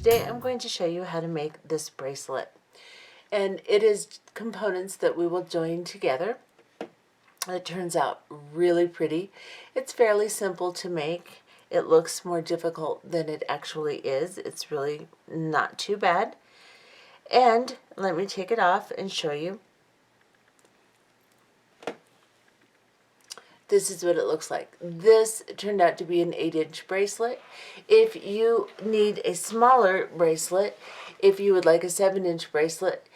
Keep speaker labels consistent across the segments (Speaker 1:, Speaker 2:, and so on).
Speaker 1: today I'm going to show you how to make this bracelet. And it is components that we will join together. It turns out really pretty. It's fairly simple to make. It looks more difficult than it actually is. It's really not too bad. And let me take it off and show you. This is what it looks like. This turned out to be an 8-inch bracelet. If you need a smaller bracelet, if you would like a 7-inch bracelet,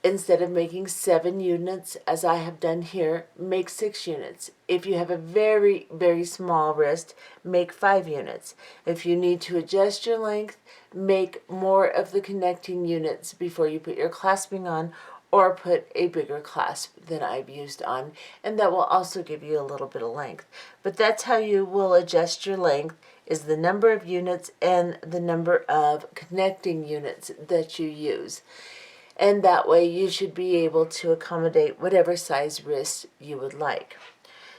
Speaker 1: instead of making 7 units, as I have done here, make 6 units. If you have a very, very small wrist, make 5 units. If you need to adjust your length, make more of the connecting units before you put your clasping on, or put a bigger clasp than I've used on, and that will also give you a little bit of length. But that's how you will adjust your length, is the number of units and the number of connecting units that you use. And that way you should be able to accommodate whatever size wrist you would like.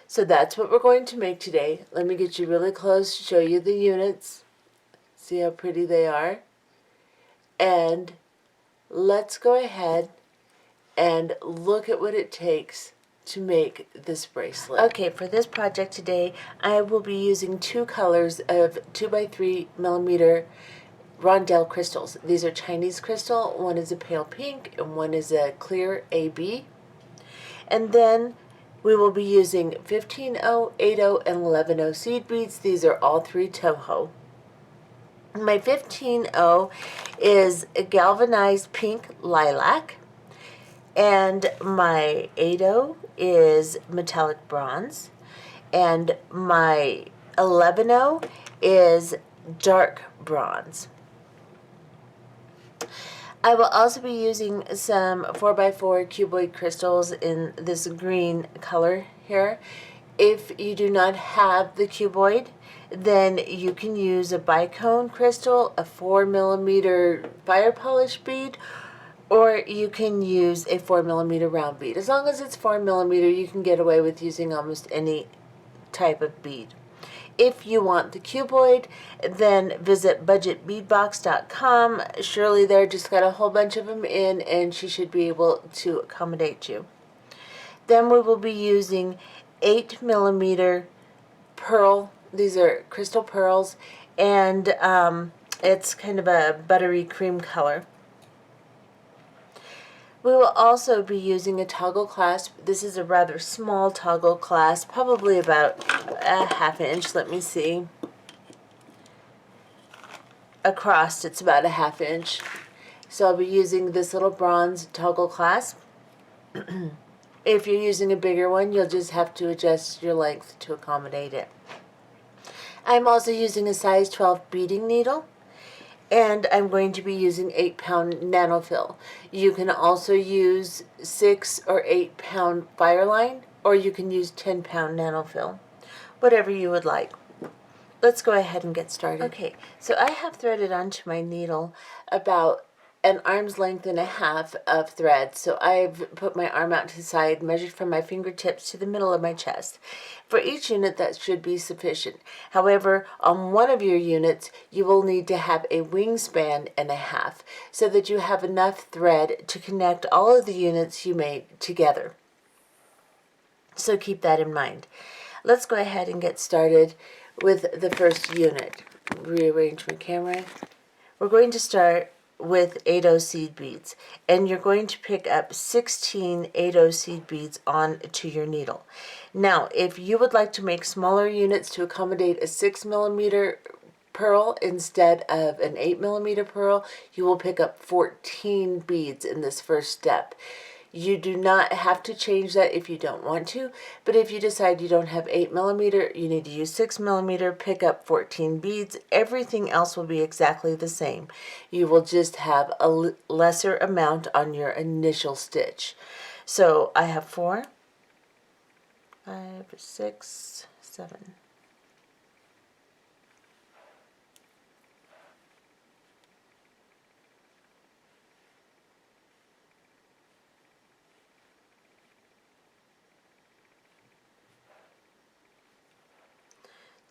Speaker 1: So that's what we're going to make today. Let me get you really close to show you the units. See how pretty they are? And let's go ahead and look at what it takes to make this bracelet. Okay, for this project today, I will be using 2 colors of 2x3mm rondell crystals. These are Chinese crystal. One is a pale pink and one is a clear AB. And then we will be using 15-0, 8-0, and 11-0 seed beads. These are all 3 Toho. My 15-0 is a galvanized pink lilac. And my 8-0 is metallic bronze. And my 11-0 is dark bronze. I will also be using some 4x4 cuboid crystals in this green color here. If you do not have the cuboid, then you can use a bicone crystal, a 4mm Firepolish bead, or you can use a 4mm round bead. As long as it's 4mm, you can get away with using almost any type of bead. If you want the cuboid, then visit budgetbeadbox.com. Shirley there just got a whole bunch of them in, and she should be able to accommodate you. Then we will be using 8mm pearl. These are crystal pearls, and it's kind of a buttery cream color. We will also be using a toggle clasp. This is a rather small toggle clasp, probably about a ½ inch. Let me see. Across, it's about a ½ inch. So I'll be using this little bronze toggle clasp. If you're using a bigger one, you'll just have to adjust your length to accommodate it. I'm also using a size 12 beading needle. And I'm going to be using 8-pound Nanofil. You can also use 6 or 8-pound firelin, or you can use 10-pound Nanofil, whatever you would like. Let's go ahead and get started. Okay, so I have threaded onto my needle about an arm's length and a half of thread. So I've put my arm out to the side, measured from my fingertips to the middle of my chest. For each unit, that should be sufficient. However, on one of your units, you will need to have a wingspan and a half, so that you have enough thread to connect all of the units you made together. So keep that in mind. Let's go ahead and get started with the first unit. Rearrange my camera. We're going to start with 8-0 seed beads, and you're going to pick up 16 8-0 seed beads onto your needle. Now, if you would like to make smaller units to accommodate a 6mm pearl instead of an 8mm pearl, you will pick up 14 beads in this first step. You do not have to change that if you don't want to, but if you decide you don't have 8mm, you need to use 6mm, pick up 14 beads. Everything else will be exactly the same. You will just have a lesser amount on your initial stitch. So I have 4, 5, 6, 7.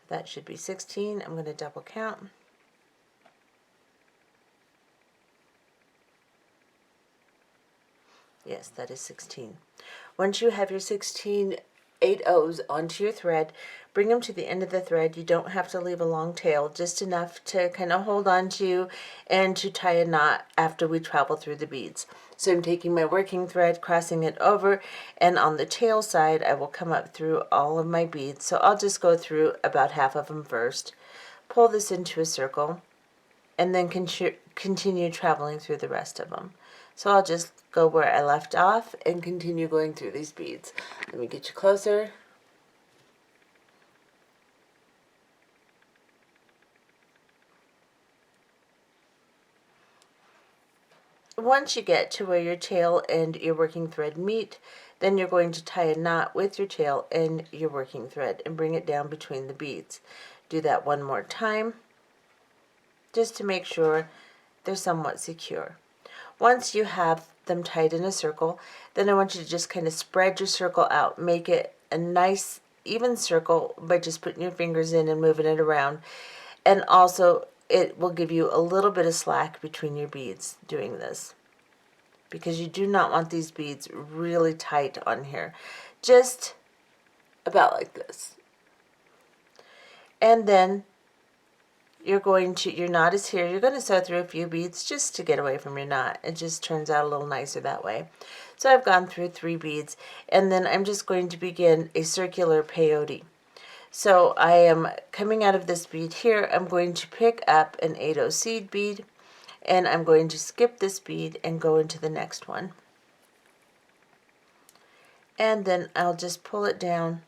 Speaker 1: That should be 16. I'm going to double count. Yes, that is 16. Once you have your 16 8/0s onto your thread, bring them to the end of the thread. You don't have to leave a long tail, just enough to kind of hold on to and to tie a knot after we travel through the beads. So I'm taking my working thread, crossing it over, and on the tail side I will come up through all of my beads. So I'll just go through about half of them first, pull this into a circle, and then continue traveling through the rest of them. So I'll just go where I left off and continue going through these beads. Let me get you closer. Once you get to where your tail and your working thread meet, then you're going to tie a knot with your tail and your working thread and bring it down between the beads. Do that one more time, just to make sure they're somewhat secure. Once you have them tied in a circle, then I want you to just kind of spread your circle out. Make it a nice even circle by just putting your fingers in and moving it around. And also it will give you a little bit of slack between your beads doing this, because you do not want these beads really tight on here. Just about like this. And then your knot is here. You're going to sew through a few beads just to get away from your knot. It just turns out a little nicer that way. So I've gone through 3 beads, and then I'm just going to begin a circular peyote. So I am coming out of this bead here. I'm going to pick up an 8/0 seed bead, and I'm going to skip this bead and go into the next one. And then I'll just pull it down,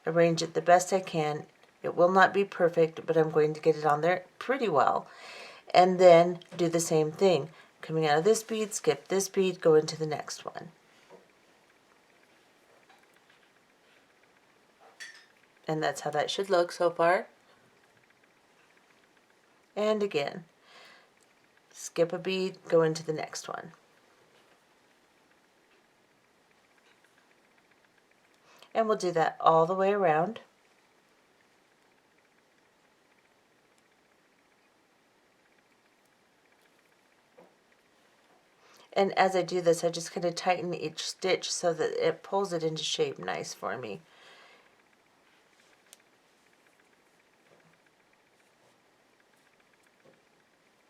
Speaker 1: arrange it the best I can. It will not be perfect, but I'm going to get it on there pretty well. And then do the same thing. Coming out of this bead, skip this bead, go into the next one. And that's how that should look so far. And again, skip a bead, go into the next one. And we'll do that all the way around. And as I do this, I just kind of tighten each stitch so that it pulls it into shape nice for me.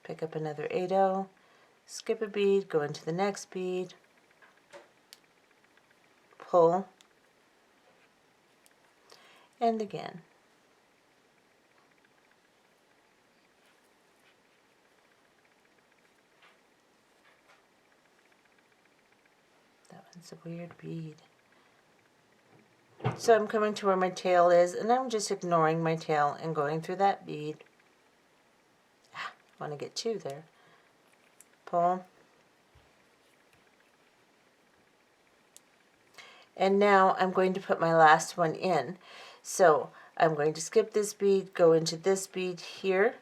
Speaker 1: Pick up another 8/0, skip a bead, go into the next bead, pull, and again. That one's a weird bead. So I'm coming to where my tail is, and I'm just ignoring my tail and going through that bead. I want to get 2 there. Pull. And now I'm going to put my last one in. So I'm going to skip this bead, go into this bead here,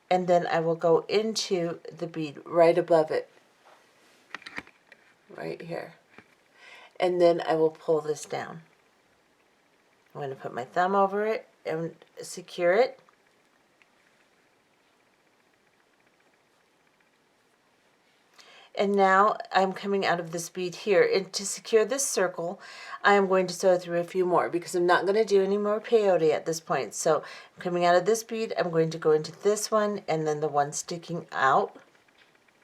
Speaker 1: and then I will go into the bead right above it, right here. And then I will pull this down. I'm going to put my thumb over it and secure it. And now I'm coming out of this bead here. And to secure this circle, I am going to sew through a few more because I'm not going to do any more peyote at this point. So I'm coming out of this bead, I'm going to go into this one and then the one sticking out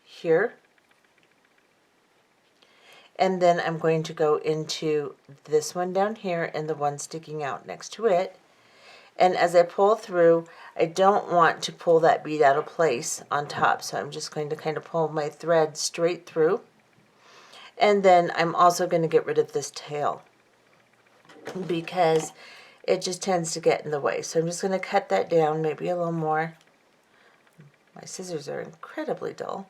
Speaker 1: here. And then I'm going to go into this one down here and the one sticking out next to it. And as I pull through, I don't want to pull that bead out of place on top, so I'm just going to kind of pull my thread straight through. And then I'm also going to get rid of this tail because it just tends to get in the way. So I'm just going to cut that down, maybe a little more. My scissors are incredibly dull.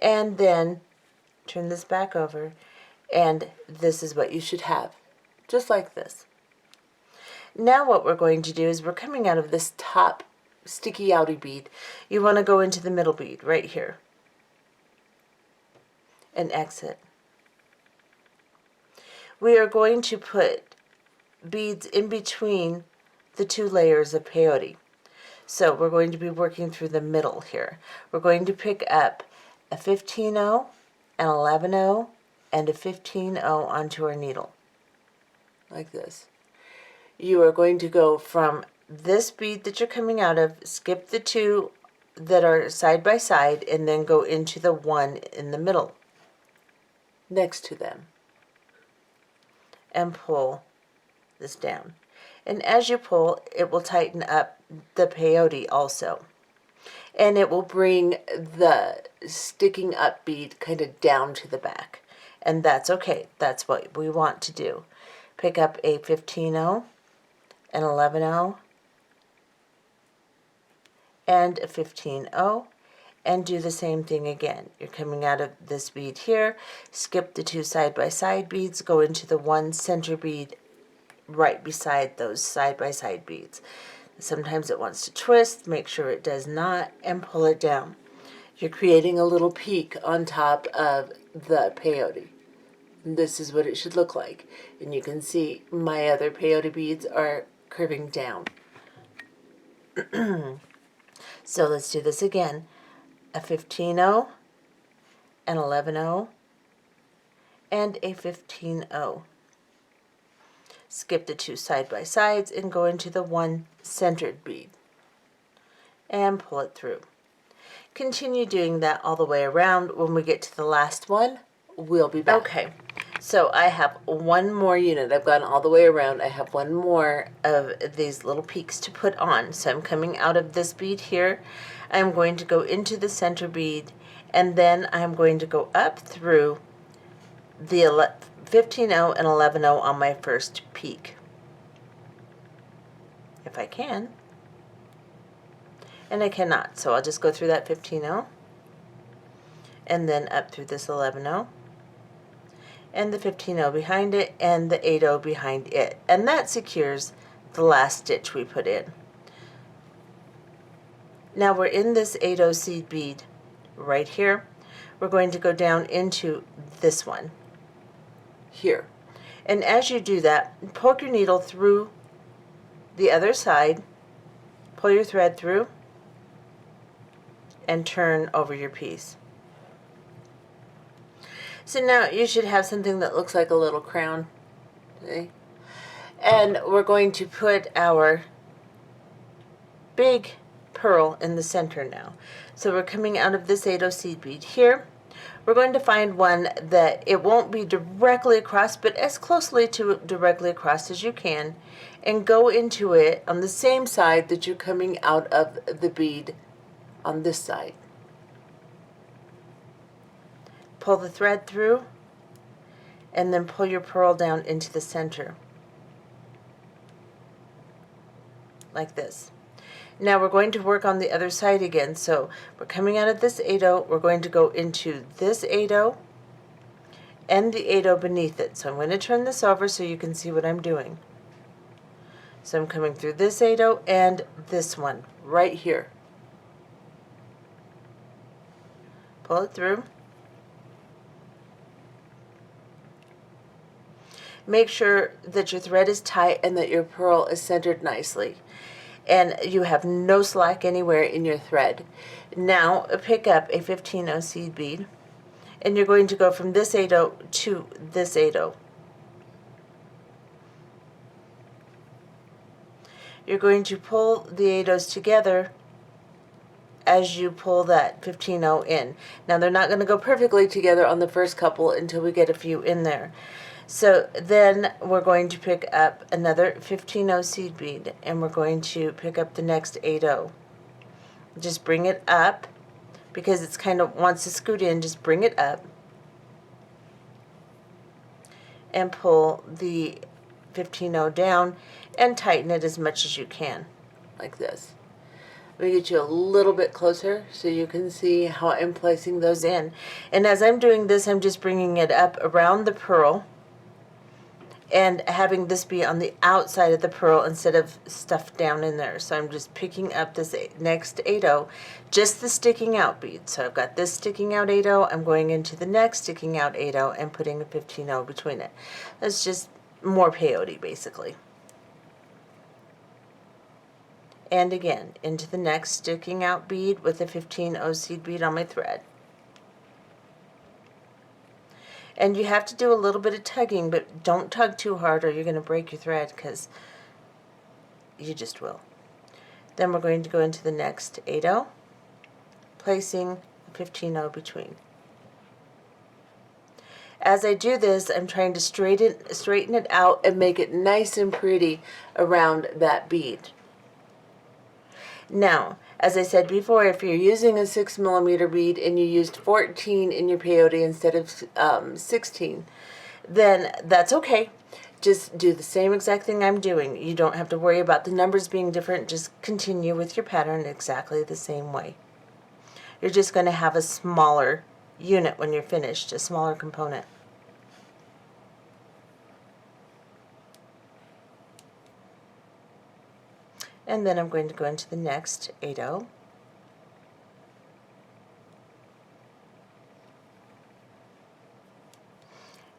Speaker 1: And then turn this back over, and this is what you should have, just like this. Now what we're going to do is we're coming out of this top sticky outy bead. You want to go into the middle bead right here and exit. We are going to put beads in between the 2 layers of peyote. So we're going to be working through the middle here. We're going to pick up a 15/0, an 11-0, and a 15-0 onto our needle, like this. You are going to go from this bead that you're coming out of, skip the two that are side by side, and then go into the one in the middle next to them, and pull this down. And as you pull, it will tighten up the peyote also. And it will bring the sticking up bead kind of down to the back. And that's okay. That's what we want to do. Pick up a 15-0, an 11-0, and a 15-0, and do the same thing again. You're coming out of this bead here, skip the two side-by-side beads, go into the one center bead right beside those side-by-side beads. Sometimes it wants to twist, make sure it does not, and pull it down. You're creating a little peak on top of the peyote. This is what it should look like. And you can see my other peyote beads are curving down. So let's do this again. A 15-0, an 11-0, and a 15-0. Skip the two side-by-sides and go into the one centered bead. And pull it through. Continue doing that all the way around. When we get to the last one, we'll be back. Okay, so I have one more unit. I've gone all the way around. I have one more of these little peaks to put on. So I'm coming out of this bead here. I'm going to go into the center bead, and then I'm going to go up through the 15-0 and 11-0 on my first peak, if I can. And I cannot, so I'll just go through that 15-0, and then up through this 11-0, and the 15-0 behind it, and the 8-0 behind it. And that secures the last stitch we put in. Now we're in this 8-0 seed bead right here. We're going to go down into this one here. And as you do that, poke your needle through the other side, pull your thread through, and turn over your piece. So now you should have something that looks like a little crown. Okay? And we're going to put our big pearl in the center now. So we're coming out of this 8-0 seed bead here. We're going to find one that it won't be directly across, but as closely to directly across as you can, and go into it on the same side that you're coming out of the bead on this side. Pull the thread through, and then pull your pearl down into the center, like this. Now we're going to work on the other side again. So we're coming out of this 8-0, we're going to go into this 8-0 and the 8-0 beneath it. So I'm going to turn this over so you can see what I'm doing. So I'm coming through this 8-0 and this one right here. Pull it through. Make sure that your thread is tight and that your pearl is centered nicely, and you have no slack anywhere in your thread. Now pick up a 15-0 seed bead, and you're going to go from this 8-0 to this 8-0. You're going to pull the 8-0s together as you pull that 15-0 in. Now they're not going to go perfectly together on the first couple until we get a few in there. So then we're going to pick up another 15-0 seed bead, and we're going to pick up the next 8-0. Just bring it up, because it's kind of wants to scoot in, just bring it up and pull the 15-0 down and tighten it as much as you can, like this. Let me get you a little bit closer so you can see how I'm placing those in. And as I'm doing this, I'm just bringing it up around the pearl and having this be on the outside of the pearl instead of stuffed down in there. So I'm just picking up this next 8-0, just the sticking out bead. So I've got this sticking out 8-0, I'm going into the next sticking out 8-0 and putting a 15-0 between it. That's just more peyote basically. And again, into the next sticking out bead with a 15-0 seed bead on my thread. And you have to do a little bit of tugging, but don't tug too hard or you're going to break your thread, because you just will. Then we're going to go into the next 8-0, placing a 15-0 between. As I do this, I'm trying to straighten it out and make it nice and pretty around that bead. Now, as I said before, if you're using a 6mm bead and you used 14 in your peyote instead of 16, then that's okay. Just do the same exact thing I'm doing. You don't have to worry about the numbers being different. Just continue with your pattern exactly the same way. You're just going to have a smaller unit when you're finished, a smaller component. And then I'm going to go into the next 8-0.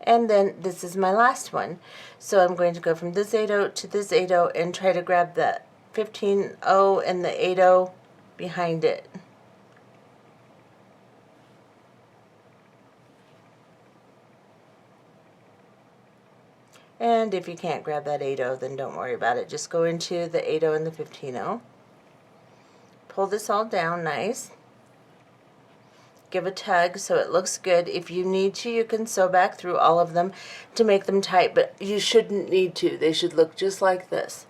Speaker 1: And then this is my last one. So I'm going to go from this 8-0 to this 8-0 and try to grab the 15-0 and the 8-0 behind it. And if you can't grab that 8-0, then don't worry about it. Just go into the 8-0 and the 15-0. Pull this all down nice. Give a tug so it looks good. If you need to, you can sew back through all of them to make them tight, but you shouldn't need to. They should look just like this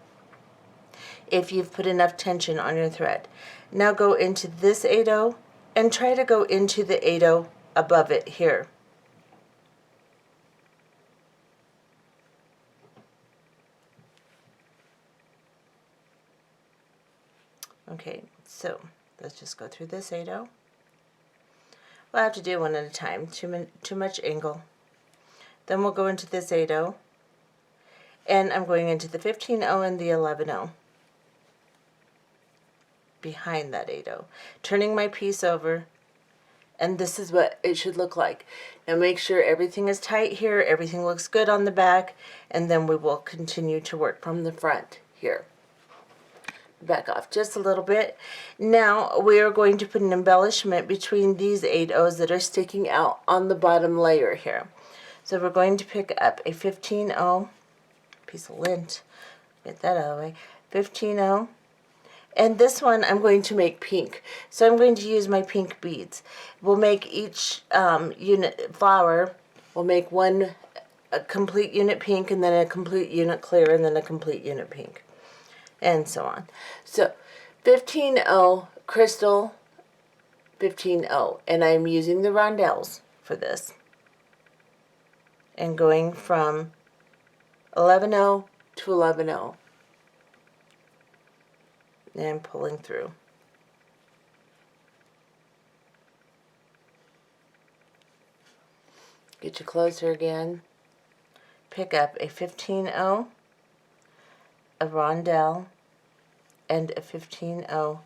Speaker 1: if you've put enough tension on your thread. Now go into this 8-0 and try to go into the 8-0 above it here. Okay, so let's just go through this 8-0. We'll have to do one at a time, too much angle. Then we'll go into this 8-0, and I'm going into the 15-0 and the 11-0 behind that 8-0, turning my piece over, and this is what it should look like. Now make sure everything is tight here, everything looks good on the back, and then we will continue to work from the front here. Back off just a little bit. Now we are going to put an embellishment between these 8-0s that are sticking out on the bottom layer here. So we're going to pick up a 15-0 piece of lint, get that out of the way, 15-0, and this one I'm going to make pink. So I'm going to use my pink beads. We'll make each unit flower, we'll make a complete unit pink, and then a complete unit clear, and then a complete unit pink, and so on. So 15-0 crystal, 15-0, and I'm using the rondels for this, and going from 11-0 to 11-0 and pulling through. Get you closer again. Pick up a 15-0, a rondel, and a 15-0,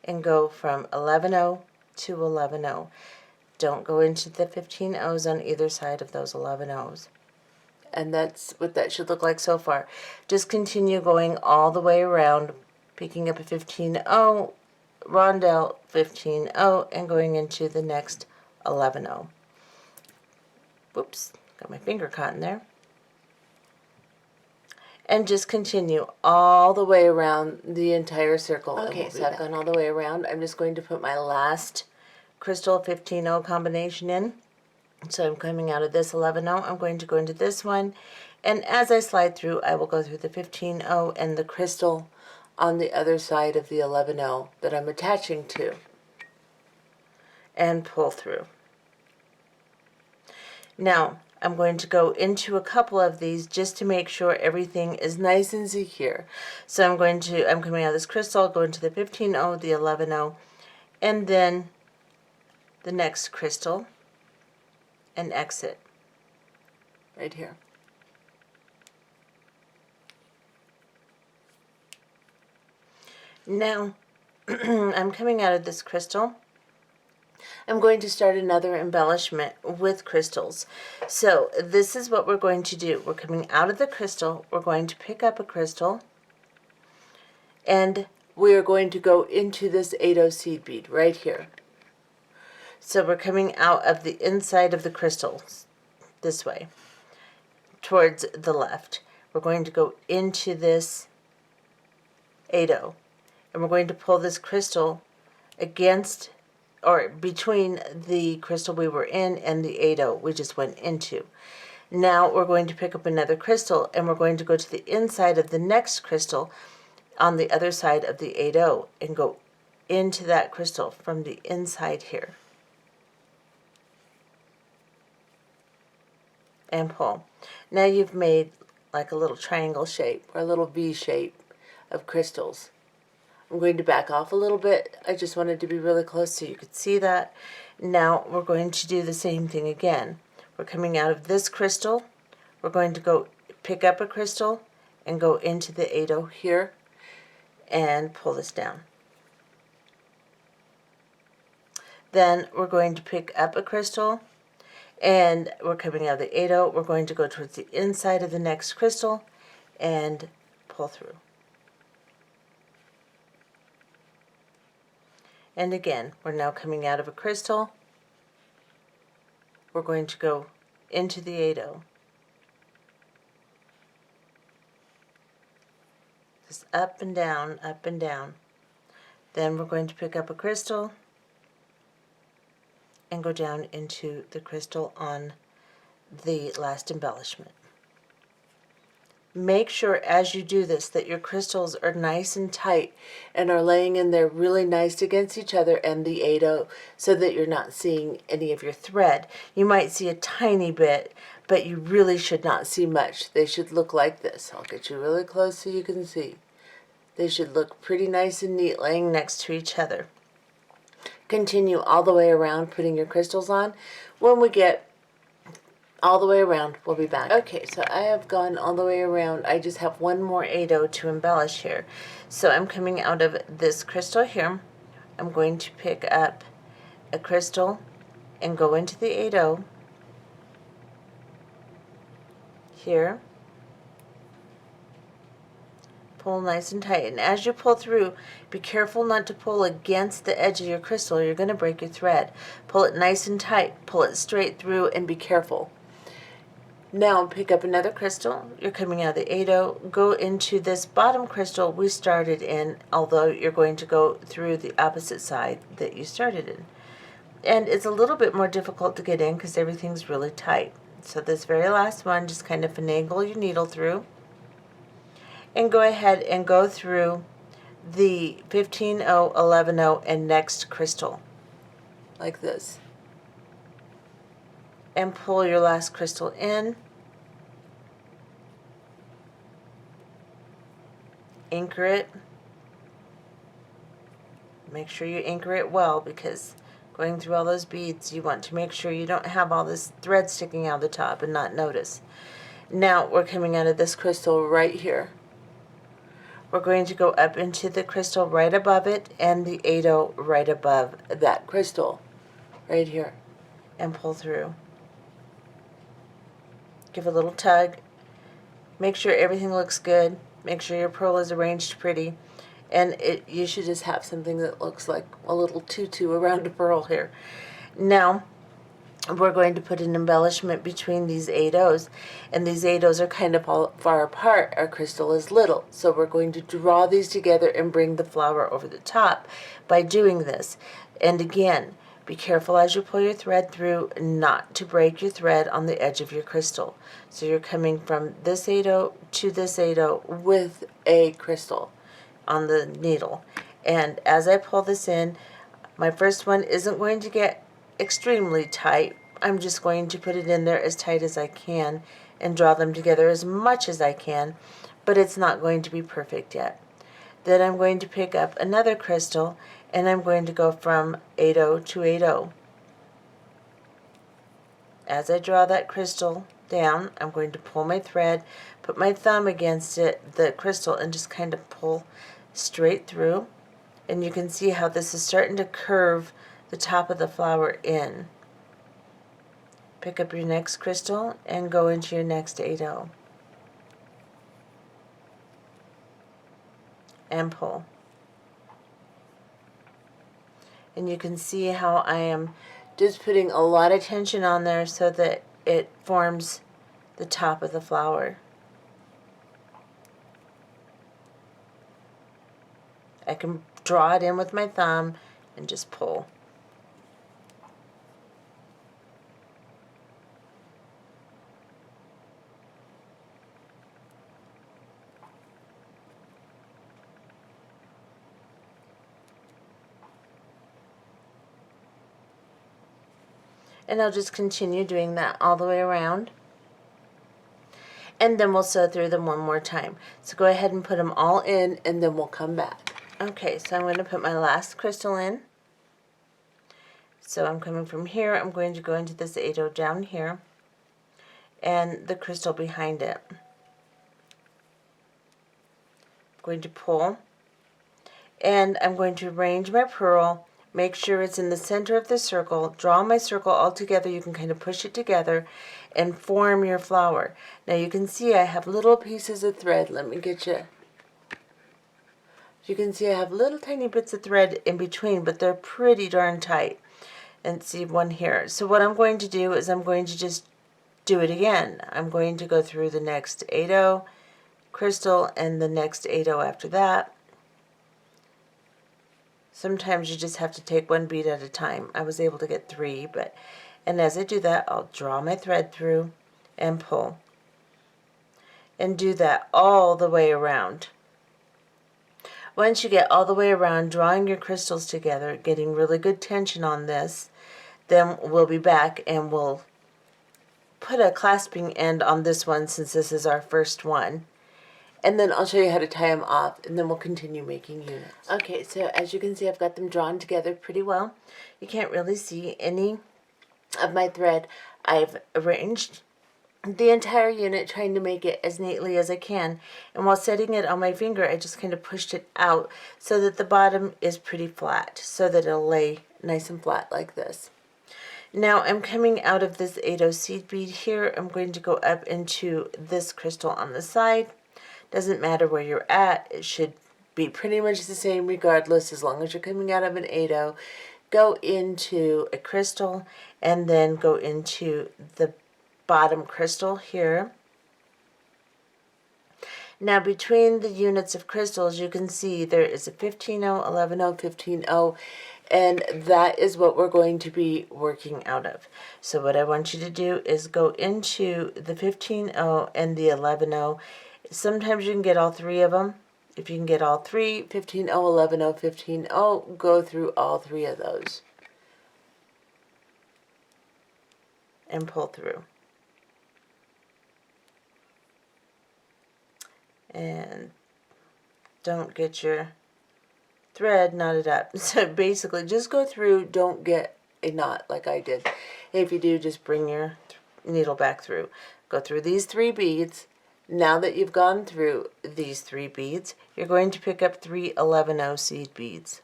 Speaker 1: and go from 11-0 to 11-0. Don't go into the 15-0s on either side of those 11-0s. And that's what that should look like so far. Just continue going all the way around, picking up a 15-0, rondel, 15-0, and going into the next 11-0. Whoops, got my finger caught in there. And just continue all the way around the entire circle. Okay, so I've gone all the way around. I'm just going to put my last crystal 15-0 combination in. So I'm coming out of this 11-0. I'm going to go into this one. And as I slide through, I will go through the 15-0 and the crystal on the other side of the 11-0 that I'm attaching to. And pull through. Now, I'm going to go into a couple of these just to make sure everything is nice and secure. So I'm coming out of this crystal, go into the 15-0, the 11-0, and then the next crystal, and exit right here. Now, I'm coming out of this crystal. I'm going to start another embellishment with crystals. So this is what we're going to do. We're coming out of the crystal, we're going to pick up a crystal, and we are going to go into this 8-0 seed bead right here. So we're coming out of the inside of the crystals. this way, towards the left. We're going to go into this 8-0, and we're going to pull this crystal against or between the crystal we were in and the 8-0 we just went into. Now we're going to pick up another crystal, and we're going to go to the inside of the next crystal on the other side of the 8-0 and go into that crystal from the inside here and pull. Now you've made like a little triangle shape or a little V shape of crystals. I'm going to back off a little bit. I just wanted to be really close so you could see that. Now we're going to do the same thing again. We're coming out of this crystal. We're going to go pick up a crystal and go into the 8-0 here and pull this down. Then we're going to pick up a crystal, and we're coming out of the 8-0. We're going to go towards the inside of the next crystal and pull through. And again, we're now coming out of a crystal. We're going to go into the 8-0. Just up and down, up and down. Then we're going to pick up a crystal and go down into the crystal on the last embellishment. Make sure as you do this that your crystals are nice and tight and are laying in there really nice against each other and the 8-0 so that you're not seeing any of your thread. You might see a tiny bit, but you really should not see much. They should look like this. I'll get you really close so you can see. They should look pretty nice and neat laying next to each other. Continue all the way around putting your crystals on. When we get all the way around, we'll be back. Okay, so I have gone all the way around. I just have one more 8-0 to embellish here. So I'm coming out of this crystal here. I'm going to pick up a crystal and go into the 8-0 here. Pull nice and tight, and as you pull through, be careful not to pull against the edge of your crystal. You're going to break your thread. Pull it nice and tight, pull it straight through, and be careful. Now pick up another crystal. You're coming out of the 8-0. Go into this bottom crystal we started in, although you're going to go through the opposite side that you started in. And it's a little bit more difficult to get in because everything's really tight. So this very last one, just kind of finagle your needle through and go ahead and go through the 15-0, 11-0, and next crystal like this. And pull your last crystal in. Anchor it. Make sure you anchor it well because going through all those beads, you want to make sure you don't have all this thread sticking out the top and not notice. Now we're coming out of this crystal right here. We're going to go up into the crystal right above it and the 8-0 right above that crystal right here and pull through. Give a little tug. Make sure everything looks good. Make sure your pearl is arranged pretty. And you should just have something that looks like a little tutu around a pearl here. Now, we're going to put an embellishment between these 8-0s, and these 8-0s are kind of all far apart. Our crystal is little, so we're going to draw these together and bring the flower over the top by doing this. And again, be careful as you pull your thread through not to break your thread on the edge of your crystal. So you're coming from this 8-0 to this 8-0 with a crystal on the needle. And as I pull this in, my first one isn't going to get extremely tight. I'm just going to put it in there as tight as I can and draw them together as much as I can, but it's not going to be perfect yet. Then I'm going to pick up another crystal and I'm going to go from 8-0 to 8-0. As I draw that crystal down, I'm going to pull my thread, put my thumb against it, the crystal, and just kind of pull straight through. And you can see how this is starting to curve the top of the flower in. Pick up your next crystal and go into your next 8-0. And pull. And you can see how I am just putting a lot of tension on there so that it forms the top of the flower. I can draw it in with my thumb and just pull. And I'll just continue doing that all the way around. And then we'll sew through them one more time. So go ahead and put them all in, and then we'll come back. Okay, so I'm going to put my last crystal in. So I'm coming from here, I'm going to go into this 8-0 down here, and the crystal behind it. I'm going to pull, and I'm going to arrange my pearl, make sure it's in the center of the circle, draw my circle all together. You can kind of push it together and form your flower. Now you can see I have little pieces of thread. Let me get you. You can see I have little tiny bits of thread in between, but they're pretty darn tight. And see one here. So what I'm going to do is I'm going to just do it again. I'm going to go through the next 8-0 crystal and the next 8-0 after that. Sometimes you just have to take one bead at a time. I was able to get 3, and as I do that, I'll draw my thread through and pull. And do that all the way around. Once you get all the way around, drawing your crystals together, getting really good tension on this, then we'll be back and we'll put a clasping end on this one since this is our first one. And then I'll show you how to tie them off, and then we'll continue making units. Okay, so as you can see, I've got them drawn together pretty well. You can't really see any of my thread. I've arranged the entire unit, trying to make it as neatly as I can. And while setting it on my finger, I just kind of pushed it out so that the bottom is pretty flat, so that it'll lay nice and flat like this. Now I'm coming out of this 8-0 seed bead here. I'm going to go up into this crystal on the side. Doesn't matter where you're at. It should be pretty much the same regardless, as long as you're coming out of an 8-0. Go into a crystal and then go into the bottom crystal here. Now between the units of crystals, you can see there is a 15-0, 11-0, 15-0, and that is what we're going to be working out of. So what I want you to do is go into the 15-0 and the 11-0. Sometimes you can get all 3 of them. If you can get all 3, 15-0, 11-0, 15-0, go through all 3 of those and pull through. And don't get your thread knotted up. So basically just go through, don't get a knot like I did. If you do, just bring your needle back through. Go through these 3 beads. Now that you've gone through these 3 beads, you're going to pick up 3 11-0 seed beads.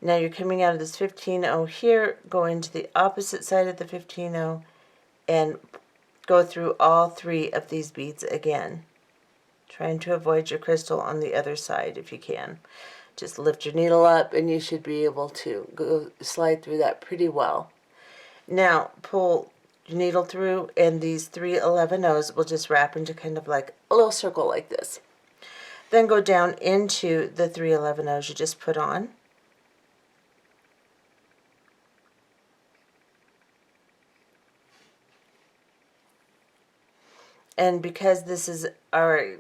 Speaker 1: Now you're coming out of this 15-0 here, go into the opposite side of the 15-0 and go through all 3 of these beads again. Trying to avoid your crystal on the other side if you can. Just lift your needle up and you should be able to go slide through that pretty well. Now pull your needle through, and these 3 11-0s will just wrap into kind of like a little circle like this. Then go down into the 3 11-0s you just put on. And because this is our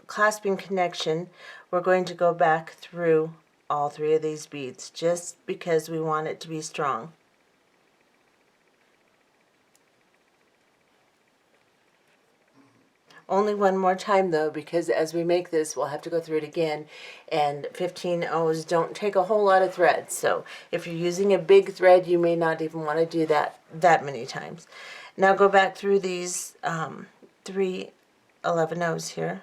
Speaker 1: clasping connection, we're going to go back through all 3 of these beads just because we want it to be strong. Only one more time though, because as we make this we'll have to go through it again, and 15-0s don't take a whole lot of thread, so if you're using a big thread you may not even want to do that many times. Now go back through these 3 11-0s here.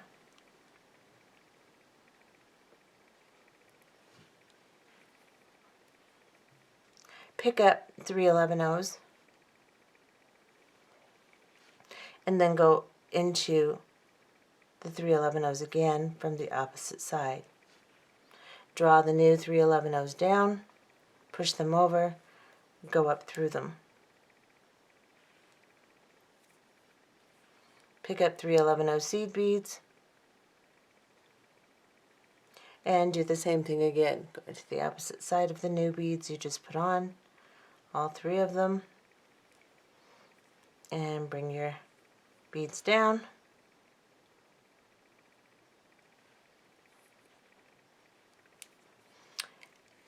Speaker 1: Pick up 3 11-0s and then go into the 3 11-0s again from the opposite side. Draw the new 3 11-0s down, push them over, go up through them. Pick up 3 11-0 seed beads and do the same thing again. Go to the opposite side of the new beads you just put on, all 3 of them, and bring your beads down.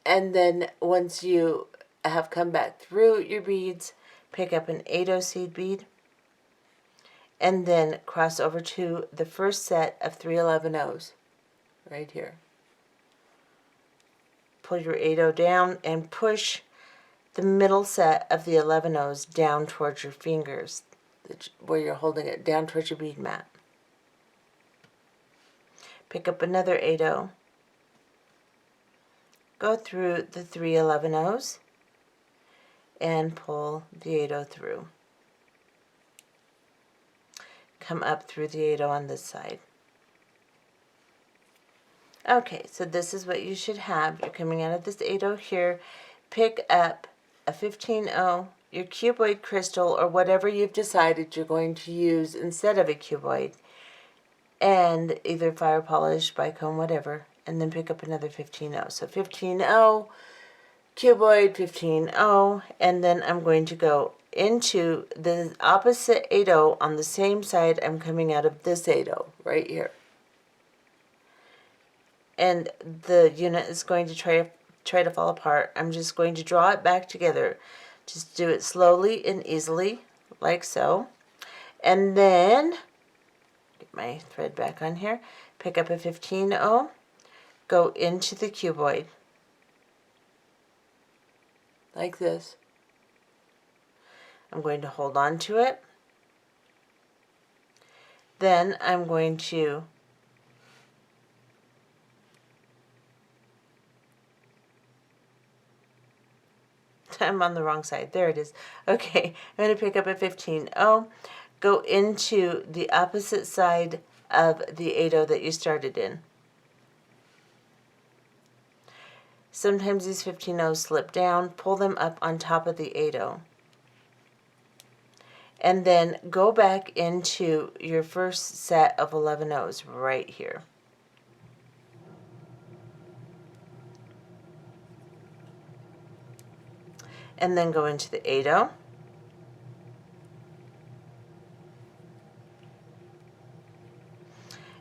Speaker 1: And then once you have come back through your beads, pick up an 8-0 seed bead and then cross over to the first set of 3 11-0s right here. Pull your 8-0 down and push the middle set of the 11-0s down towards your fingers, where you're holding it, down towards your bead mat. Pick up another 8-0. Go through the 3 11-0s and pull the 8-0 through. Come up through the 8-0 on this side. Okay, so this is what you should have. You're coming out of this 8-0 here. Pick up a 15-0, your cuboid crystal, or whatever you've decided you're going to use instead of a cuboid, and either Firepolish, bicone, whatever, and then pick up another 15-0. So 15-0, cuboid, 15-0, and then I'm going to go into the opposite 8-0 on the same side. I'm coming out of this 8-0 right here. And the unit is going to try to fall apart. I'm just going to draw it back together. Just do it slowly and easily, like so. And then, get my thread back on here, pick up a 15-0, go into the cuboid, like this. I'm going to hold on to it. Then I'm going to I'm on the wrong side. There it is. Okay, I'm going to pick up a 15-0, go into the opposite side of the 8-0 that you started in. Sometimes these 15-0s slip down. Pull them up on top of the 8-0. And then go back into your first set of 11-0s right here. And then go into the 8-0.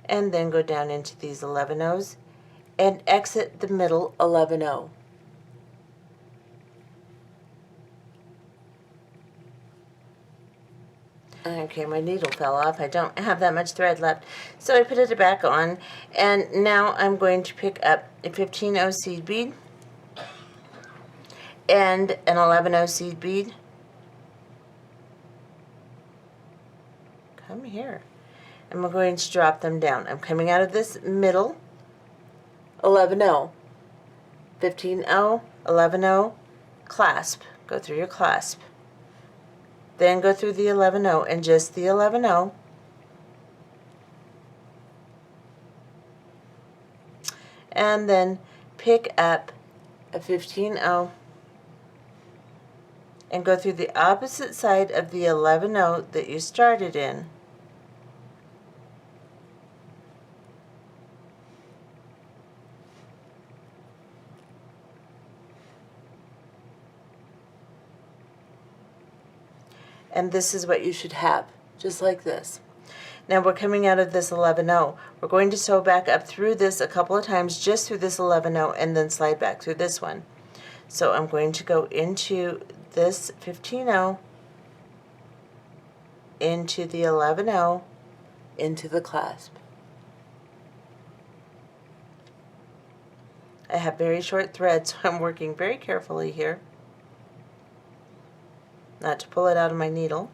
Speaker 1: And then go down into these 11-0s and exit the middle 11-0. Okay, my needle fell off. I don't have that much thread left. So I put it back on, and now I'm going to pick up a 15-0 seed bead and an 11-0 seed bead. Come here. And we're going to drop them down. I'm coming out of this middle 11-0, 15-0, 11-0, clasp. Go through your clasp. Then go through the 11-0 and just the 11-0. And then pick up a 15-0 and go through the opposite side of the 11-0 that you started in. And this is what you should have, just like this. Now we're coming out of this 11-0. We're going to sew back up through this a couple of times, just through this 11-0, and then slide back through this one. So I'm going to go into this 15-0, into the 11-0, into the clasp. I have very short thread, so I'm working very carefully here, not to pull it out of my needle.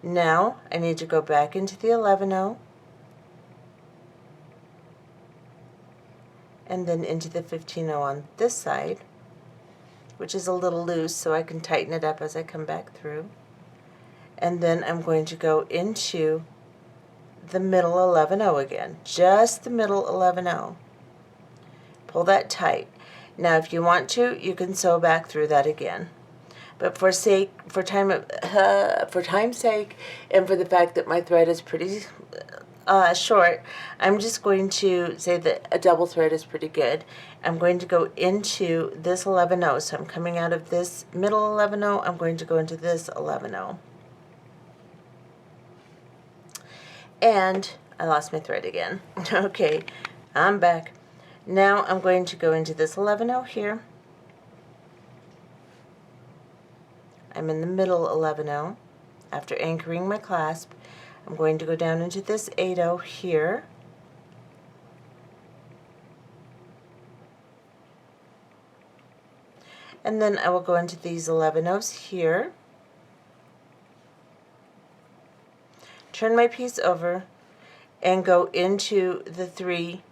Speaker 1: Now I need to go back into the 11-0 and then into the 15-0 on this side, which is a little loose, so I can tighten it up as I come back through. And then I'm going to go into the middle 11-0 again, just the middle 11-0. Pull that tight. Now if you want to, you can sew back through that again. But for time's sake, and for the fact that my thread is pretty short, I'm just going to say that a double thread is pretty good. I'm going to go into this 11/0. So I'm coming out of this middle 11/0. I'm going to go into this 11/0. And I lost my thread again. Okay, I'm back. Now I'm going to go into this 11/0 here. I'm in the middle 11/0. After anchoring my clasp, I'm going to go down into this 8/0 here. And then I will go into these 11/0s here. Turn my piece over and go into the 3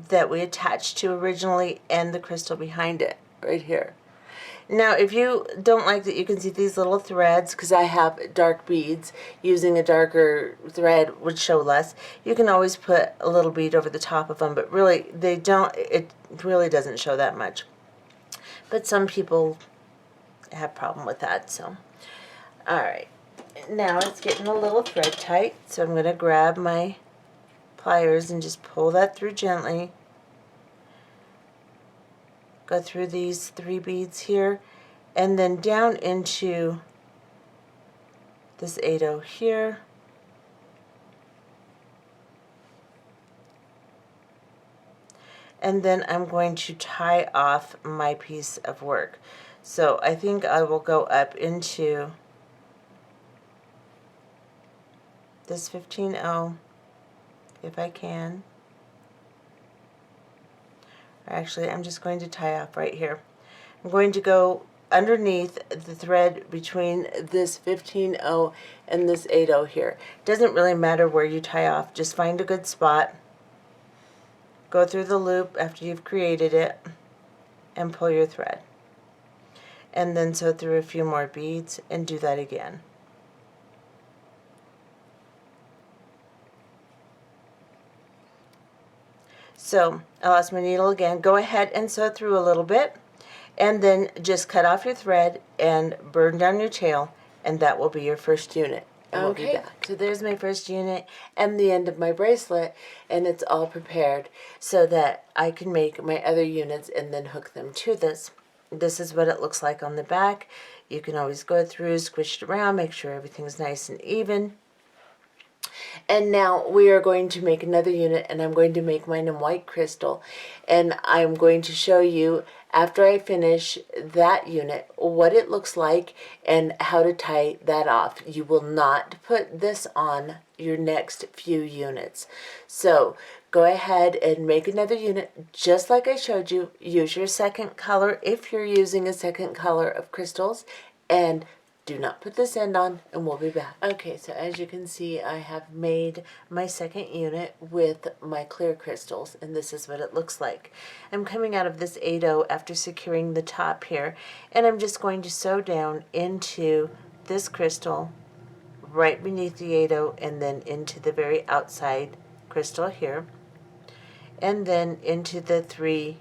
Speaker 1: that we attached to originally and the crystal behind it, right here. Now, if you don't like that you can see these little threads, because I have dark beads, using a darker thread would show less. You can always put a little bead over the top of them, but really, it really doesn't show that much. But some people have a problem with that, so. Alright, now it's getting a little thread tight, so I'm going to grab my pliers and just pull that through gently. Go through these 3 beads here, and then down into this 8/0 here. And then I'm going to tie off my piece of work. So I think I will go up into this 15/0 if I can. Actually, I'm just going to tie off right here. I'm going to go underneath the thread between this 15/0 and this 8/0 here. Doesn't really matter where you tie off, just find a good spot. Go through the loop after you've created it and pull your thread. And then sew through a few more beads and do that again. So I lost my needle again. Go ahead and sew through a little bit, and then just cut off your thread and burn down your tail, and that will be your first unit. Okay, so there's my first unit and the end of my bracelet, and it's all prepared so that I can make my other units and then hook them to this. This is what it looks like on the back. You can always go through, squish it around, make sure everything's nice and even. And now we are going to make another unit, and I'm going to make mine in white crystal, and I'm going to show you after I finish that unit what it looks like and how to tie that off. You will not put this on your next few units. So go ahead and make another unit just like I showed you. Use your second color if you're using a second color of crystals, and do not put this end on, and we'll be back. Okay, so as you can see, I have made my second unit with my clear crystals, and this is what it looks like. I'm coming out of this 8/0 after securing the top here, and I'm just going to sew down into this crystal right beneath the 8/0 and then into the very outside crystal here, and then into the 3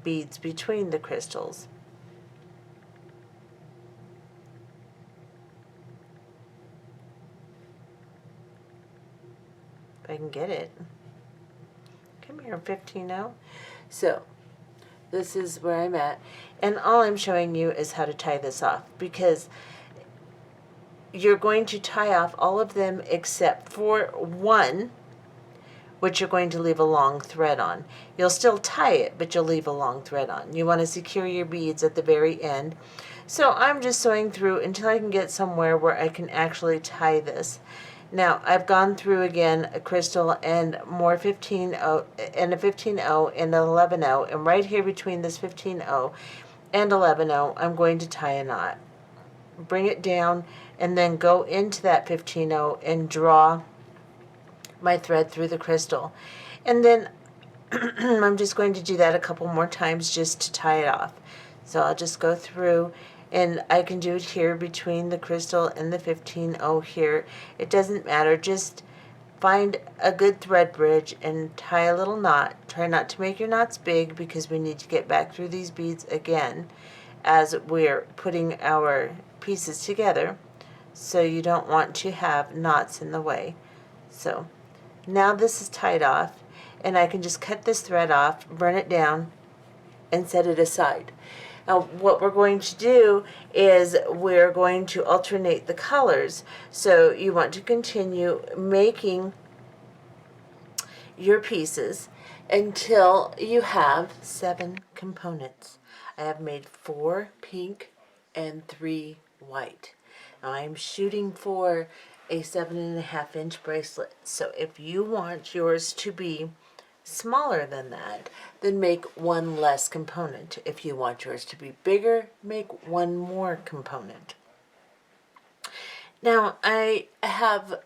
Speaker 1: beads between the crystals. If I can get it. Come here, 15/0. So this is where I'm at, and all I'm showing you is how to tie this off, because you're going to tie off all of them except for one, which you're going to leave a long thread on. You'll still tie it, but you'll leave a long thread on. You want to secure your beads at the very end. So I'm just sewing through until I can get somewhere where I can actually tie this. Now, I've gone through again a crystal and more 15/0 and a 15/0 and an 11/0, and right here between this 15/0 and 11/0, I'm going to tie a knot. Bring it down and then go into that 15/0 and draw my thread through the crystal. And then I'm just going to do that a couple more times just to tie it off. So I'll just go through, and I can do it here between the crystal and the 15/0 here. It doesn't matter, just find a good thread bridge and tie a little knot. Try not to make your knots big because we need to get back through these beads again as we're putting our pieces together, so you don't want to have knots in the way. So now this is tied off, and I can just cut this thread off, burn it down, and set it aside. Now what we're going to do is we're going to alternate the colors. So you want to continue making your pieces until you have 7 components. I have made 4 pink and 3 white. Now I'm shooting for a 7.5-inch bracelet. So if you want yours to be smaller than that, then make 1 less component. If you want yours to be bigger, make 1 more component. Now I have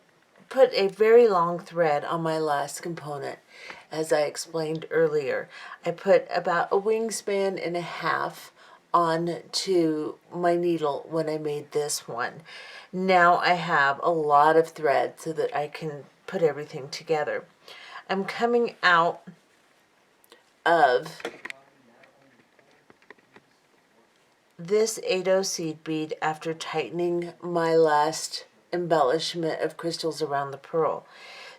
Speaker 1: put a very long thread on my last component. As I explained earlier, I put about a wingspan and a half on to my needle when I made this one. Now I have a lot of thread so that I can put everything together. I'm coming out of this 8/0 seed bead after tightening my last embellishment of crystals around the pearl.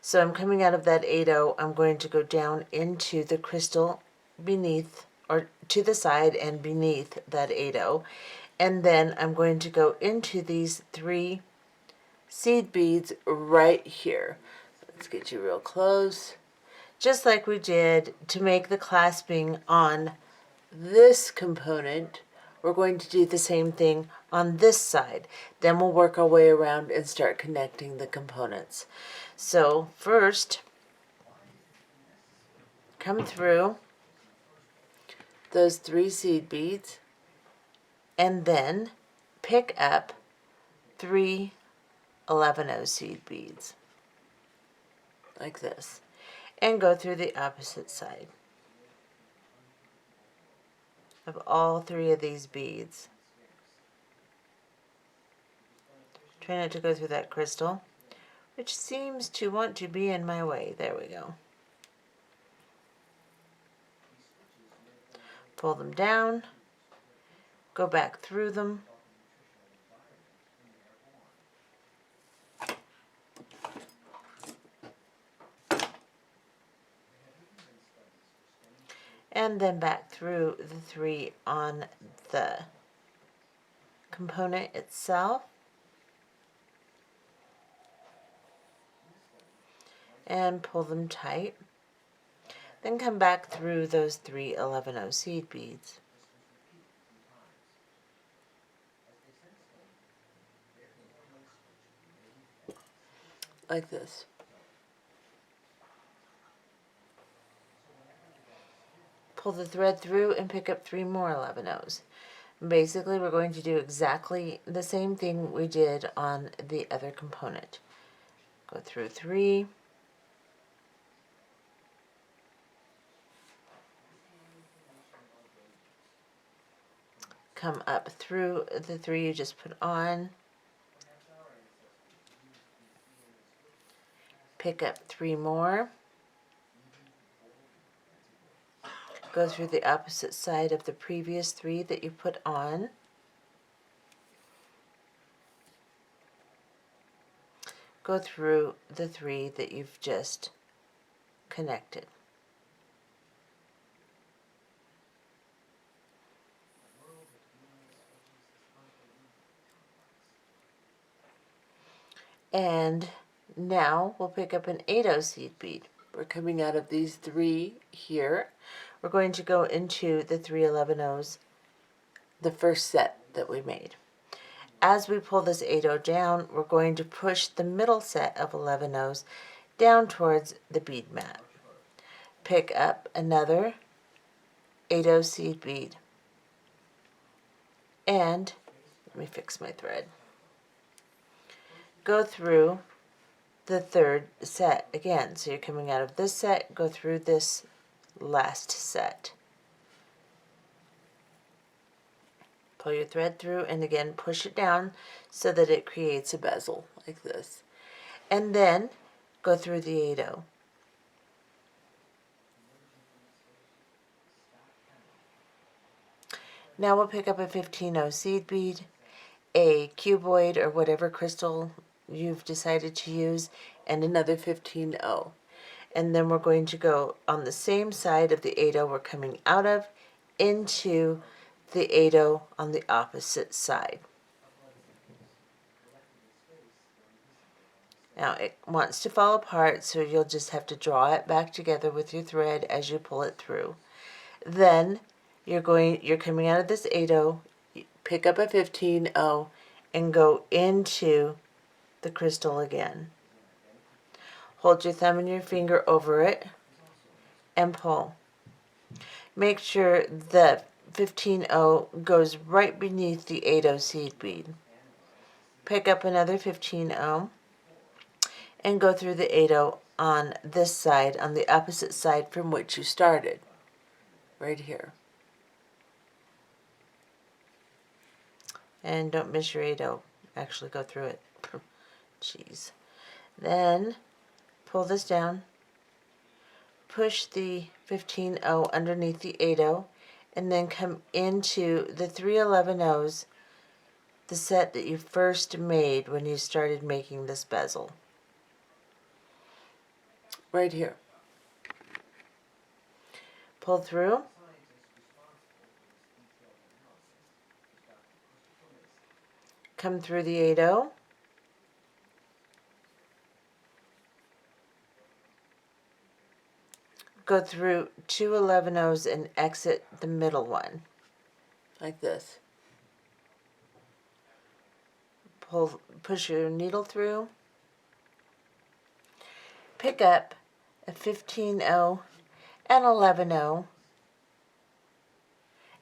Speaker 1: So I'm coming out of that 8/0, I'm going to go down into the crystal beneath, or to the side and beneath that 8/0, and then I'm going to go into these 3 seed beads right here. Let's get you real close. Just like we did to make the clasping on this component, we're going to do the same thing on this side. Then we'll work our way around and start connecting the components. So first, come through those 3 seed beads and then pick up 3 11/0 seed beads like this and go through the opposite side of all 3 of these beads. Try not to go through that crystal, which seems to want to be in my way. There we go. Pull them down, go back through them, and then back through the 3 on the component itself, and pull them tight. Then come back through those 3 11/0 seed beads. Like this. Pull the thread through and pick up 3 more 11/0s. Basically, we're going to do exactly the same thing we did on the other component. Go through 3, come up through the 3 you just put on, pick up 3 more, go through the opposite side of the previous 3 that you put on, go through the 3 that you've just connected. And now we'll pick up an 8/0 seed bead. We're coming out of these 3 here. We're going to go into the 3 11/0s, the first set that we made. As we pull this 8/0 down, we're going to push the middle set of 11/0s down towards the bead mat. Pick up another 8/0 seed bead, and let me fix my thread. Go through the 3rd set again. So you're coming out of this set, go through this last set. Pull your thread through and again push it down so that it creates a bezel like this. And then go through the 8/0. Now we'll pick up a 15-0 seed bead, a cuboid or whatever crystal you've decided to use, and another 15-0. And then we're going to go on the same side of the 8-0 we're coming out of into the 8-0 on the opposite side. Now it wants to fall apart, so you'll just have to draw it back together with your thread as you pull it through. Then you're coming out of this 8-0, pick up a 15-0 and go into the crystal again. Hold your thumb and your finger over it and pull. Make sure the 15-0 goes right beneath the 8-0 seed bead. Pick up another 15-0 and go through the 8-0 on this side, on the opposite side from which you started, right here. And don't miss your 8-0. Actually go through it. Jeez. Then pull this down, push the 15-0 underneath the 8-0, and then come into the 3 11-0s, the set that you first made when you started making this bezel. Right here. Pull through. Come through the 8-0. Go through 2 11-0s and exit the middle one. Like this. Push your needle through. Pick up a 15-0 and 11-0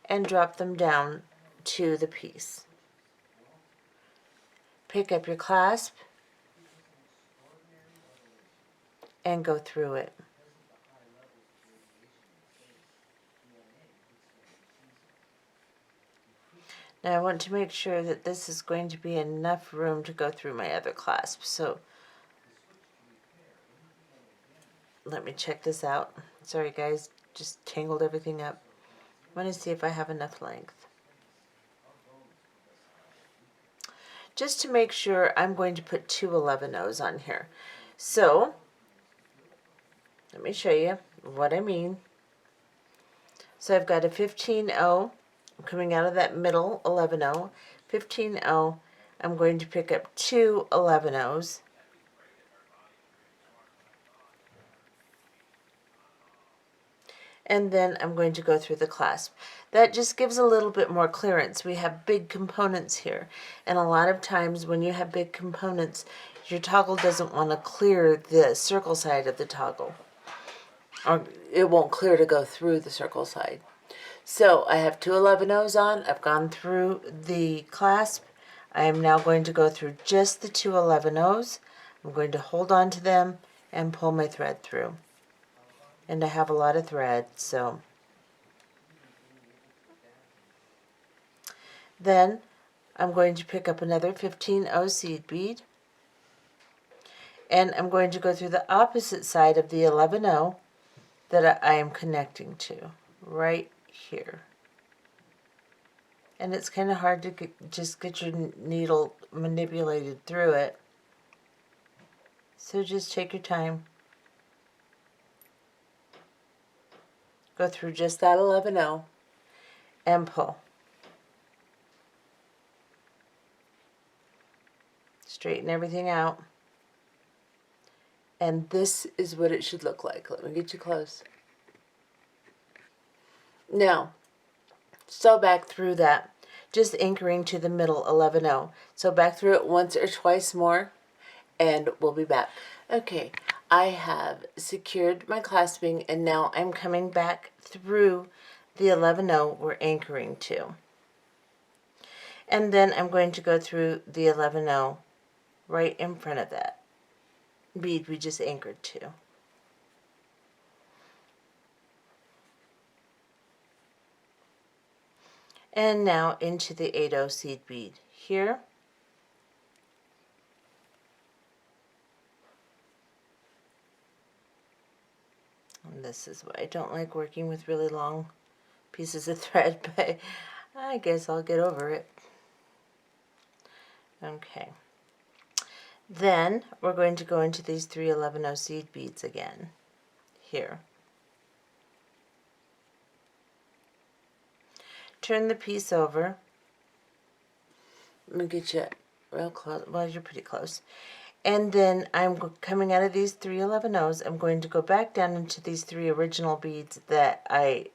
Speaker 1: and drop them down to the piece. Pick up your clasp and go through it. Now I want to make sure that this is going to be enough room to go through my other clasp. So let me check this out. Sorry guys, just tangled everything up. I want to see if I have enough length. Just to make sure, I'm going to put 2 11-0s on here. So let me show you what I mean. So I've got a 15-0 coming out of that middle 11-0. 15-0, I'm going to pick up 2 11-0s. And then I'm going to go through the clasp. That just gives a little bit more clearance. We have big components here, and a lot of times when you have big components, your toggle doesn't want to clear the circle side of the toggle, or it won't clear to go through the circle side. So I have 2 11-0s on. I've gone through the clasp. I am now going to go through just the 2 11-0s. I'm going to hold on to them and pull my thread through. And I have a lot of thread, so then I'm going to pick up another 15-0 seed bead, and I'm going to go through the opposite side of the 11-0 that I am connecting to, right here. And it's kind of hard to just get your needle manipulated through it, so just take your time. Go through just that 11-0 and pull. Straighten everything out. And this is what it should look like. Let me get you close. Now, sew back through that, just anchoring to the middle 11-0. So back through it once or twice more, and we'll be back. Okay, I have secured my clasping, and now I'm coming back through the 11-0 we're anchoring to. And then I'm going to go through the 11-0 right in front of that bead we just anchored to. And now into the 8-0 seed bead here. And this is why I don't like working with really long pieces of thread, but I guess I'll get over it. Okay. Then we're going to go into these 311 seed beads again, here. Turn the piece over. Let me get you real close. Well, you're pretty close. And then I'm coming out of these 311s. I'm going to go back down into these 3 original beads that I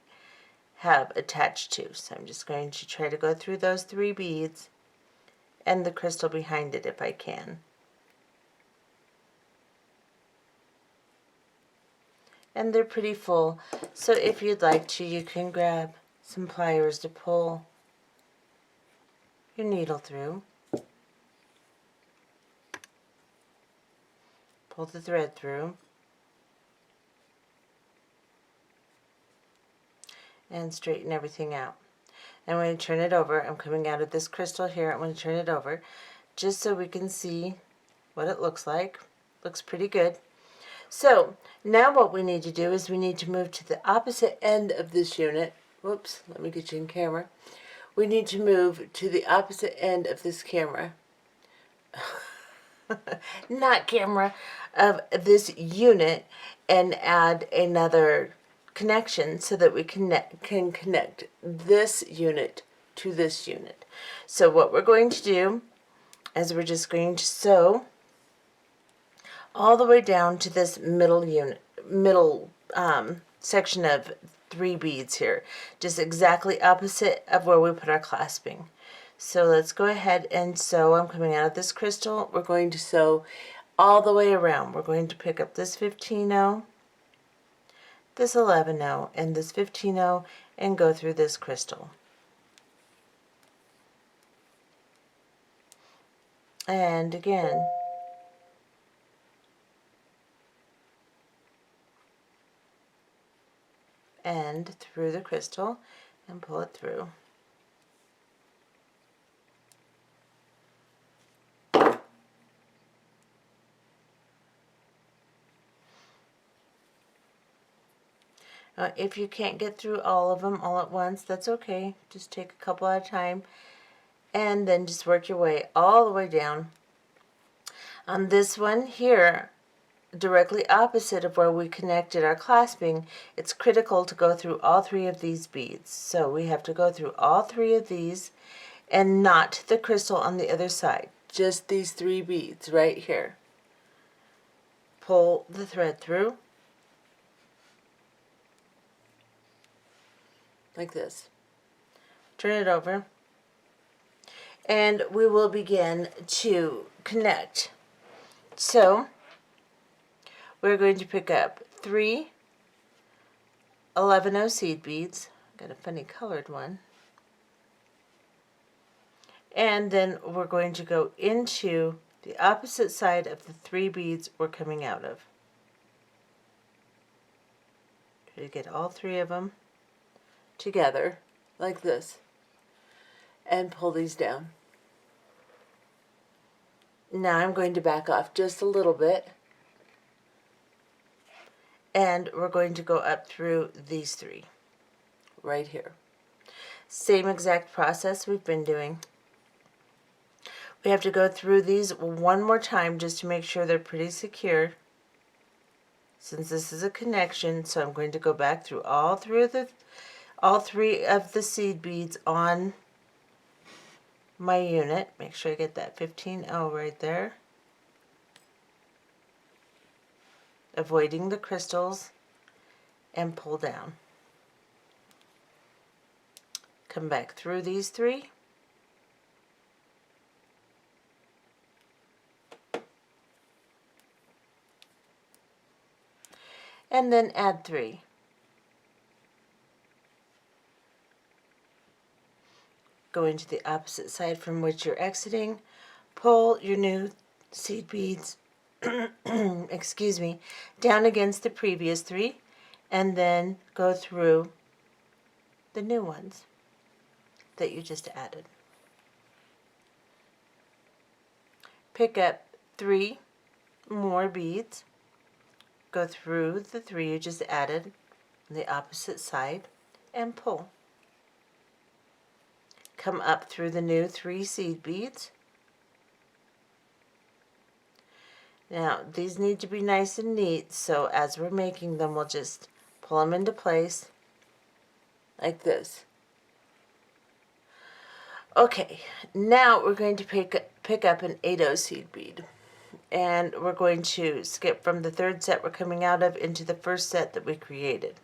Speaker 1: have attached to. So I'm just going to try to go through those 3 beads and the crystal behind it if I can. And they're pretty full, so if you'd like to, you can grab some pliers to pull your needle through. Pull the thread through. And straighten everything out. And when you turn it over, I'm coming out of this crystal here, I'm going to turn it over just so we can see what it looks like. Looks pretty good. So now what we need to do is we need to move to the opposite end of this unit. Whoops, let me get you in camera. We need to move to the opposite end of this camera. Not camera, of this unit, and add another connection so that we can connect this unit to this unit. So what we're going to do is we're just going to sew all the way down to this middle section of 3 beads here, just exactly opposite of where we put our clasping. So let's go ahead and sew. I'm coming out of this crystal. We're going to sew all the way around. We're going to pick up this 15-0, this 11-0, and this 15-0 and go through this crystal. And again. And through the crystal and pull it through. If you can't get through all of them all at once, that's okay. Just take a couple at a time and then just work your way all the way down. On this one here, directly opposite of where we connected our clasping, it's critical to go through all 3 of these beads. So we have to go through all 3 of these and not the crystal on the other side. Just these 3 beads right here. Pull the thread through. Like this. Turn it over. And we will begin to connect. So we're going to pick up 3 11-0 seed beads. Got a funny colored one. And then we're going to go into the opposite side of the 3 beads we're coming out of. Try to get all 3 of them together like this and pull these down. Now I'm going to back off just a little bit, and we're going to go up through these 3 right here. Same exact process we've been doing. We have to go through these one more time just to make sure they're pretty secure, since this is a connection. So I'm going to go back through all 3 of the seed beads on my unit. Make sure I get that 15-0 right there, avoiding the crystals, and pull down. Come back through these 3. And then add 3. Go into the opposite side from which you're exiting. Pull your new seed beads excuse me, down against the previous 3, and then go through the new ones that you just added. Pick up 3 more beads, go through the 3 you just added on the opposite side, and pull. come up through the new 3 seed beads. Now, these need to be nice and neat, so as we're making them, we'll just pull them into place like this. Okay, now we're going to pick up an 8/0 seed bead, and we're going to skip from the 3rd set we're coming out of into the 1st set that we created.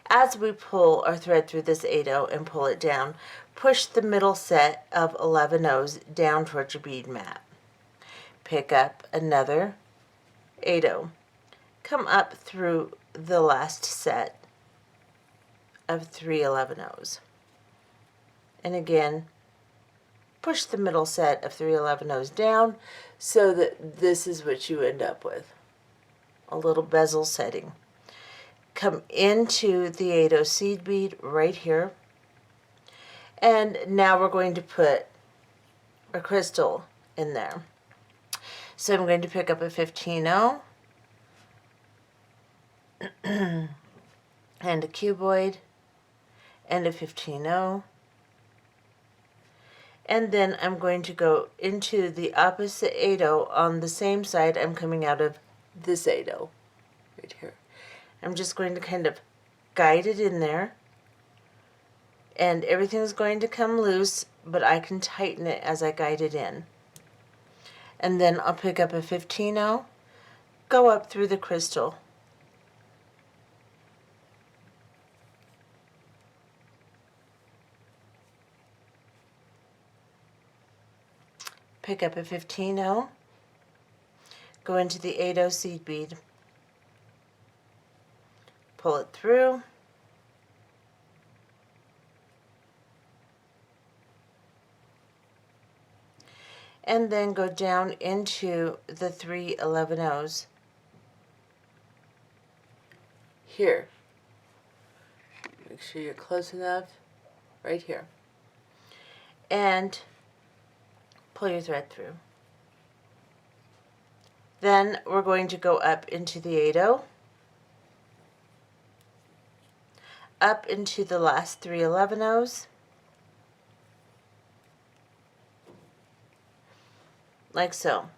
Speaker 1: As we pull our thread through this 8/0 and pull it down, push the middle set of 11/0s down towards your bead mat. Pick up another 8/0. Come up through the last set of 3 11/0s. And again, push the middle set of 3 11/0s down so that this is what you end up with. A little bezel setting. Come into the 8/0 seed bead right here. And now we're going to put a crystal in there. So I'm going to pick up a 15/0 and a cuboid and a 15/0. And then I'm going to go into the opposite 8/0 on the same side I'm coming out of this 8/0 right here. I'm just going to kind of guide it in there, and everything's going to come loose, but I can tighten it as I guide it in. And then I'll pick up a 15/0, go up through the crystal, pick up a 15/0, go into the 8/0 seed bead, pull it through, and then go down into the 3 11/0s here. Make sure you're close enough, right here. And pull your thread through. Then we're going to go up into the 8/0, up into the last 3 11/0s, like so.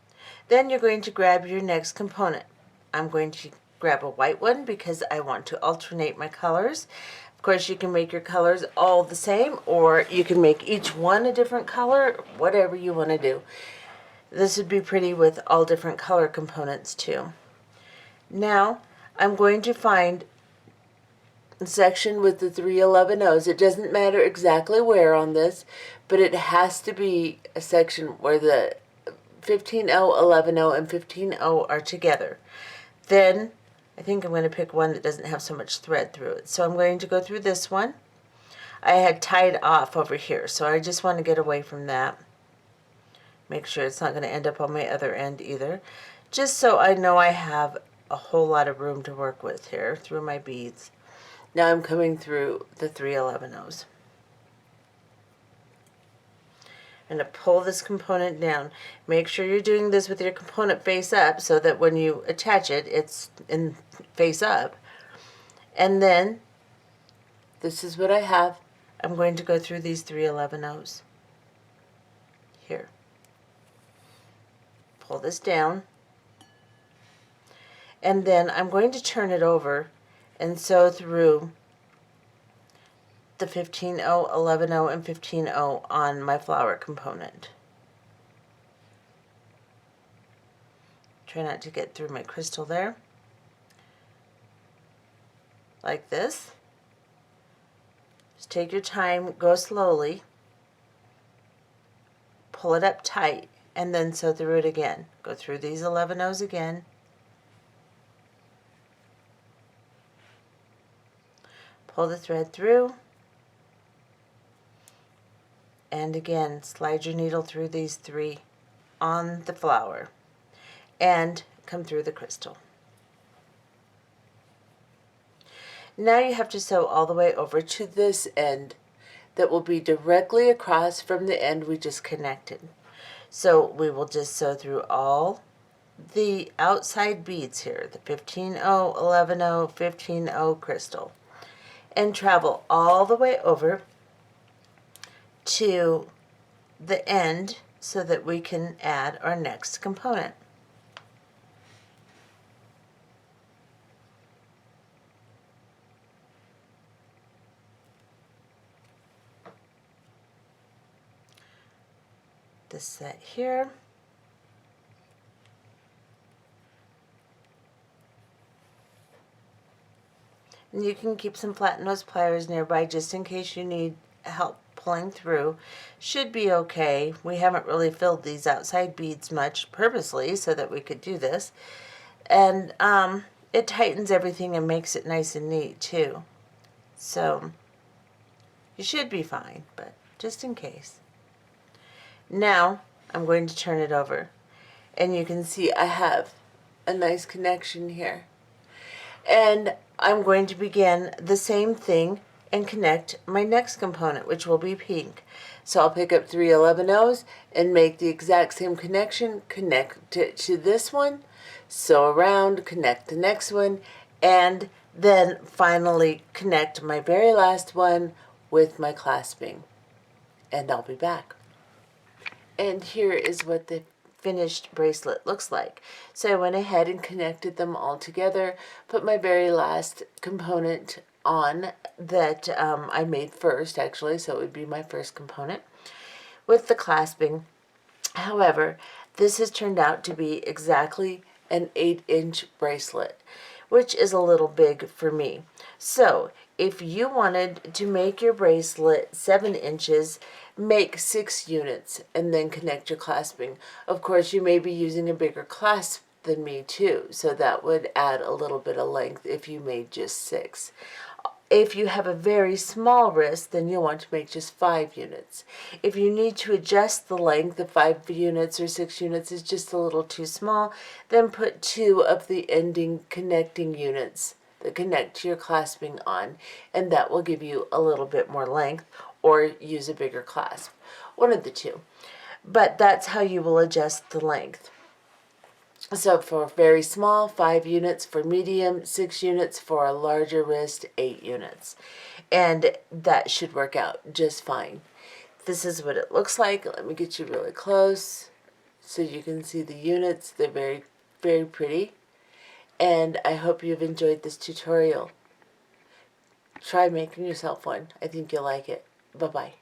Speaker 1: Then you're going to grab your next component. I'm going to grab a white one because I want to alternate my colors. Of course, you can make your colors all the same, or you can make each one a different color, whatever you want to do. This would be pretty with all different color components too. Now, I'm going to find a section with the 3 11/0s. It doesn't matter exactly where on this, but it has to be a section where the 15/0, 11/0, and 15/0 are together. Then I think I'm going to pick one that doesn't have so much thread through it. So I'm going to go through this one. I had tied off over here, so I just want to get away from that. Make sure it's not going to end up on my other end either. Just so I know I have a whole lot of room to work with here through my beads. Now I'm coming through the 3 11/0s. I'm going to pull this component down. Make sure you're doing this with your component face up so that when you attach it, it's in face up. And then, this is what I have. I'm going to go through these 3 11/0s. Here. Pull this down. And then I'm going to turn it over and sew through the 15/0, 11/0, and 15/0 on my flower component. Try not to get through my crystal there. Like this. Just take your time, go slowly, pull it up tight, and then sew through it again. Go through these 11/0s again. Pull the thread through. And again, slide your needle through these 3 on the flower and come through the crystal. Now you have to sew all the way over to this end that will be directly across from the end we just connected. So we will just sew through all the outside beads here, the 15/0, 11/0, 15/0 crystal, and travel all the way over to the end so that we can add our next component. This set here. And you can keep some flat nose pliers nearby just in case you need help pulling through. Should be okay. We haven't really filled these outside beads much purposely so that we could do this. And it tightens everything and makes it nice and neat too. So you should be fine, but just in case. Now I'm going to turn it over. And you can see I have a nice connection here. And I'm going to begin the same thing and connect my next component, which will be pink. So I'll pick up 3 11-ohs and make the exact same connection, connect it to this one, sew around, connect the next one, and then finally connect my very last one with my clasping. And I'll be back. And here is what the finished bracelet looks like. So I went ahead and connected them all together, put my very last component on that I made first actually, so it would be my first component with the clasping. However, this has turned out to be exactly an 8-inch bracelet, which is a little big for me. So if you wanted to make your bracelet 7 inches, make 6 units and then connect your clasping. Of course, you may be using a bigger clasp than me too, so that would add a little bit of length if you made just 6. If you have a very small wrist, then you'll want to make just 5 units. If you need to adjust the length of 5 units or 6 units is just a little too small, then put 2 of the ending connecting units that connect to your clasping on, and that will give you a little bit more length, or use a bigger clasp. One of the two. But that's how you will adjust the length. So for very small, 5 units. For medium, 6 units. For a larger wrist, 8 units. And that should work out just fine. This is what it looks like. Let me get you really close so you can see the units. They're very, very pretty. And I hope you've enjoyed this tutorial. Try making yourself one. I think you'll like it. Bye-bye.